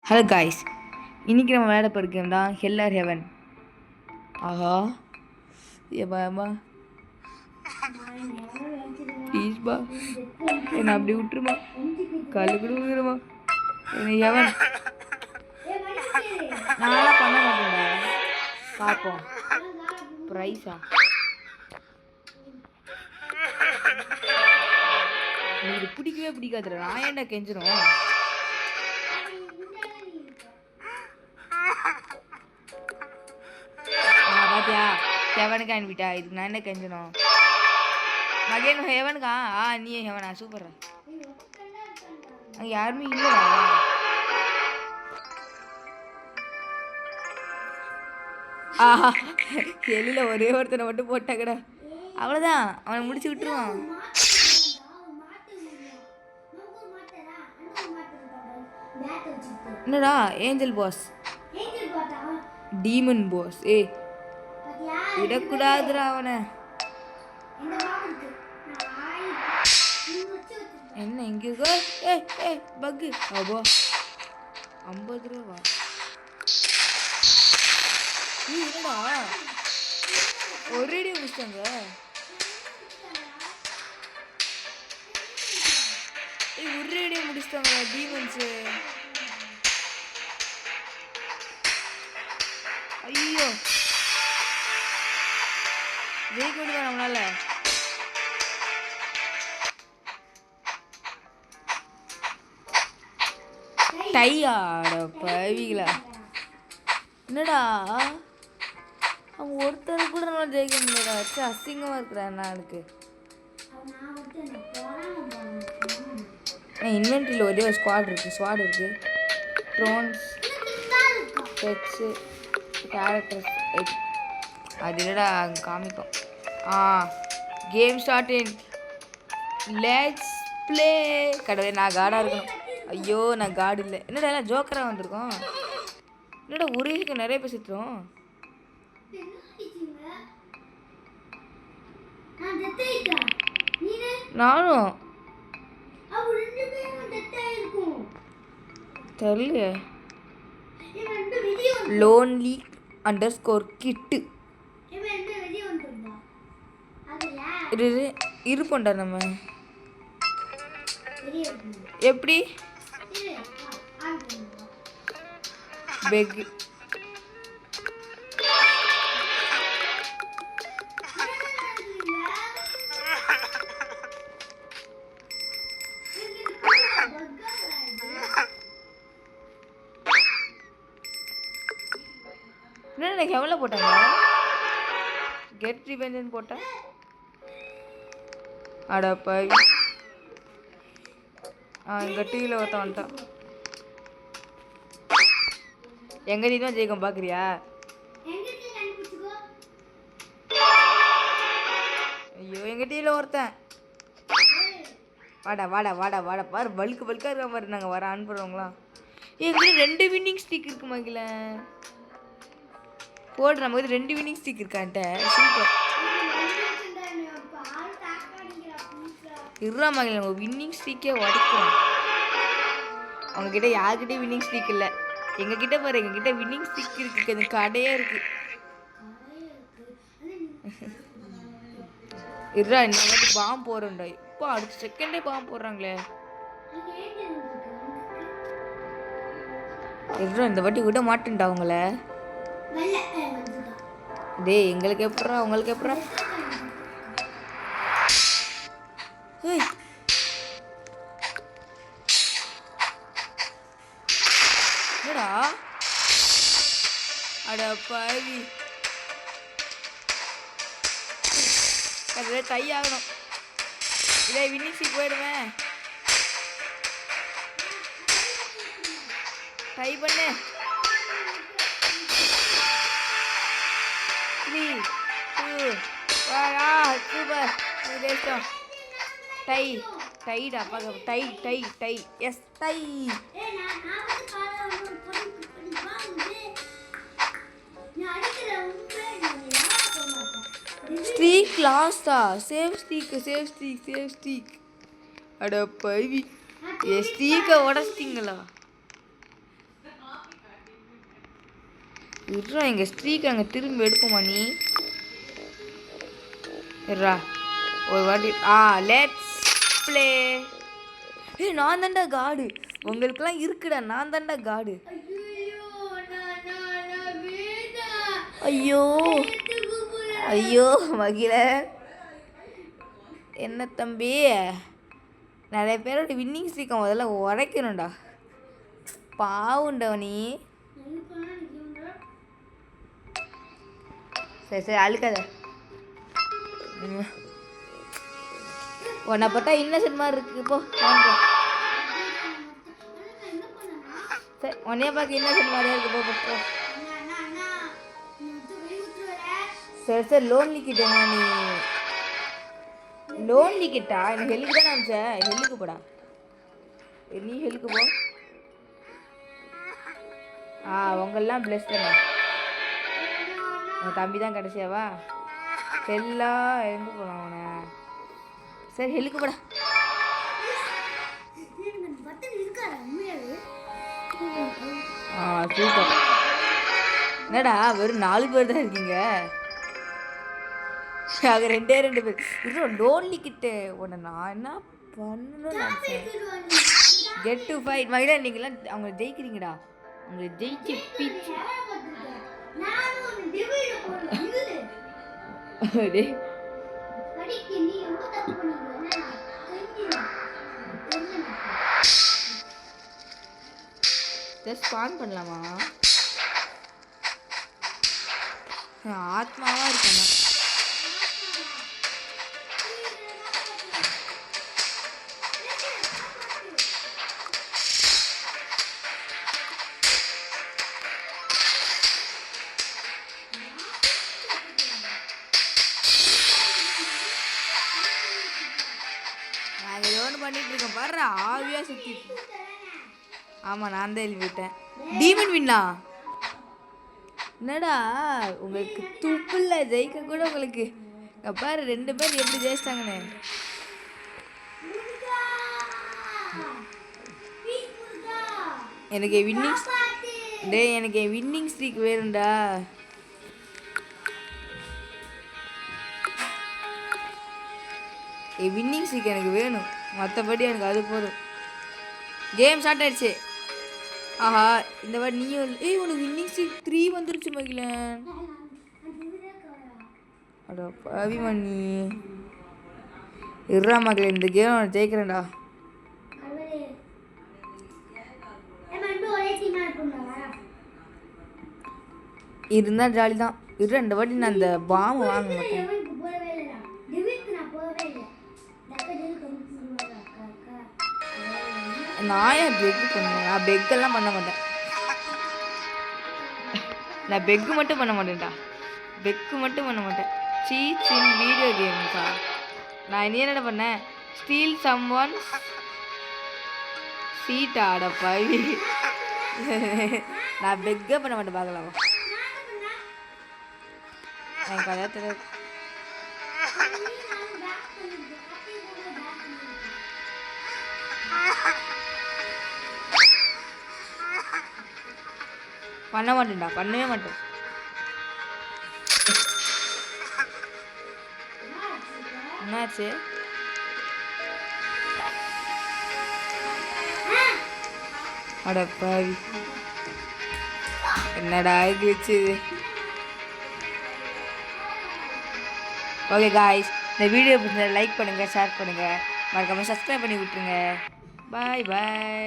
Hello guys, இன்றைக்கி நம்ம விளையாட போகிற கேம் தான் ஹெல் ஆர் ஹெவன். ஆஹா ஏப்பா ஏம்மா ப்ளீஸ்பா என்னை அப்படி விட்டுருமா, கல் கூட விழுகிறமா என்னை ஹெவன். நான்லாம் பண்ண மாட்டேன்டா. பார்ப்போம் ப்ரைஸா. இது பிடிக்கவே பிடிக்காதுடா. நான் ஏன்டா கெஞ்சிரும். பாத்தியா, ஹெவனுக்கு அனுப்பிட்டா. இதுக்கு நான் என்ன கெஞ்சணும். மகன் ஹெவனுக்கா? நீ ஹெவனா? சூப்பரா. அங்கே யாருமே இல்லைடா. ஆஹா, எலியில் ஒரே ஒருத்தனை மட்டும் போட்டாக்கடா, அவ்வளோதான். அவனை முடிச்சு விட்டுருவான். என்னடா ஏஞ்சல் பாஸ், டீமன் பாஸ். விடக்கூடாதுடா அவனை. என்ன இங்கே இருக்கோ? பக்கு அப்போ 50 ரூபா. என்னடா ஒரேடி முடிச்சிட்டாங்க. ஒரேடி முடிச்சிட்டாங்க டீமன்ஸு. ஐயோ, ஜெயிக்க முடியுமா நம்மளால? டையாட பவிகளா. என்னடா அவங்க ஒருத்தர் கூட நம்மளால ஜெயிக்க முடியல. வச்சு அசிங்கமாக இருக்கிறேன் என்ன எனக்கு. இன்வென்ட்ரியில் ஒரே ஒரு ஸ்குவாட் இருக்குது. Drones, beds, characters. அது இல்லைடா, அங்கே காமிக்கும். Game start in let's play. கடவுளே, நான் காடாக இருக்கணும். ஐயோ, நான் காடு இல்லை. என்னடா எல்லாம் ஜோக்கராக வந்திருக்கோம். என்னடா ஒரு விஷயம் நிறைய பேசிட்டுரும். நானும் தெரியல. லோன்லி _கிட்டு இருப்போம்டா நம்ம. எப்படி பெக் என்ன எனக்கு எவ்வளோ போட்டாங்க. கெட் ரிவெஞ்சுன்னு போட்டேன். அடப்பா, எங்கள் டிவியில் ஒருத்தன் வந்துட்டான். எங்கள் டீ தான் ஜெயிக்கும் பார்க்குறியா? ஐயோ, எங்கள் டிவியில் ஒருத்தன். வாடா வாடா வாடா வாடா பாரு, பல்காக இருக்கிற மாதிரி. நாங்கள் வர அனுப்புகிறவங்களாம். எங்களுக்கு 2 வின்னிங் ஸ்டிக் இருக்கு மகிழ. போடு, நமக்கு 2 வின்னிங் ஸ்டிக் இருக்கான்ட்ட. சூப்பர். இருறா மகிழ, நம்ம வின்னிங் ஸ்டிக்கே உடைக்கிறோம். அவங்கக்கிட்ட யாருக்கிட்டே வின்னிங் ஸ்டிக் இல்லை. எங்ககிட்ட பாரு, எங்ககிட்ட வின்னிங் ஸ்டிக் இருக்கு. அது கடையே இருக்கு. இருறா, இந்த வாட்டி பாம்பு போடுறோம்டா. இப்போ அடுத்த செகண்டே பாம்பு போடுறாங்களே. இருறா, இந்த வாட்டி விட மாட்டேன்டா அவங்கள. டேய், எங்களுக்கு எப்படா அவங்களுக்கு எப்படா. என்னடா அட பாவி, டை ஆகணும். இல்லை வின்னிங் சீட் போயிடுவேன். ட்ரை பண்ணு. 3 2 சூப்பர். டை டைடா பார்க்க. டை எஸ் டை. ஸ்ட்ரீக் லாஸ்டா. Save streak. அட பவி, ஸ்ட்ரீக்கை உடச்சிட்டிங்களா? இருறா எங்கள் ஸ்ட்ரீக் அங்கே திரும்பி எடுக்குமா நீ இருறா ஒரு வாட்டி லெட்ஸ் ப்ளே. நான் தாண்டா காடு, உங்களுக்கெல்லாம் இருக்குடா, நான் தாண்டா காடு. ஐயோ ஐயோ மகிழ என்ன தம்பி, நிறைய பேரோட வின்னிங் ஸ்ட்ரீக்கை முதல்ல உடைக்கணும்டா. பாவுண்டா நீ. சரி சரி அழுக்காத. உன்னை பார்த்தா இன்னசென்ட் மாதிரி இருக்கு. போ சரி, உன்னைய பார்க்க இன்னசென்ட் மாதிரியா இருக்கு. போ சரி சரி. லோன்லி கிட்டேண்ணா நீ? லோன்லி கிட்டா? எனக்கு ஹெல்லுக்கு தானே அனுப்பிச்சேன். ஹெல்லுக்கு போடா. நீ ஹெல்லுக்கு போ. உங்களெலாம் பிளஸ் தானே. உன் தம்பி தான் கடைசியாவா? செல்லா எங்கே போகலாம் அவனை? சரி ஹெல்லுக்கு போடா. சூப்பர். என்னடா வெறும் 4 பேர் தான் இருக்கீங்க. அது 2 பேர். இன்னும் லோன்லி கிட்ட உன்னை நான் என்ன பண்ணணும்னு நினச்சேன். Get to fight Mahila. நீங்களாம் அவங்க ஜெயிக்கிறீங்கடா. அவங்க ஜெயிச்சு பீச்சு. ஸ்பான் பண்ணலாமா? ஆத்மாவா இருக்கணும். நான் ஏதோ ஒன்று பண்ணிட்டு இருக்கேன் பாரு. ஆவியா சுத்தி. ஆமாம் நான் தான் எழுதிவிட்டேன். டீமன் வின்னா. என்னடா உங்களுக்கு துப்பில்ல, ஜெயிக்க கூட உங்களுக்கு. பாரு 2 பேர் எப்படி ஜெயிச்சிட்டாங்கன்னு. எனக்கு வின்னிங் எனக்கு வின்னிங் ஸ்ட்ரீக் வேணும்டா. வின்னிங் ஸ்ட்ரீக் எனக்கு வேணும், மற்றபடி எனக்கு அது போதும். கேம் ஸ்டார்ட் ஆயிடுச்சு. ஆஹா இந்த வாட்டி நீயும். உனக்கு வின்னிங் ஸ்ட்ரீக் 3 வந்துருச்சு மகிழன். அடா பாவி மணி. இருறா மகளே, இந்த கேம் நான் ஜெயிக்கிறேன்டா. இருந்தால் ஜாலி தான். இருற இந்த வாட்டி நான் அந்த பாம்பு வாங்க மாட்டேன். நான் ஏன் பெக்கு பண்ணுவேன்? நான் பெக்கெல்லாம் பண்ண மாட்டேன். நான் பெக்கு மட்டும் பண்ண மாட்டேன்டா. பெக்கு மட்டும் பண்ண மாட்டேன். சீட்ஸ் இன் வீடியோ கேம்ஸா? நான் இனி என்னடா பண்ணேன்? ஸ்டீல் சம் ஒன் சீட் ஆடப்பா. நான் பெக்கே பண்ண மாட்டேன். பார்க்கலாம் எனக்கு அதான் தெரியாது. பண்ண மாட்டேன்டா, பண்ணவே மாட்டேன். என்னாச்சு? அடப்பாவி, என்னடா இது வச்சு. ஓகே காய்ஸ், இந்த வீடியோ பிடிச்சா லைக் பண்ணுங்கள், ஷேர் பண்ணுங்கள், மறக்காமல் சப்ஸ்கிரைப் பண்ணி விட்டுருங்க. பாய் பாய்.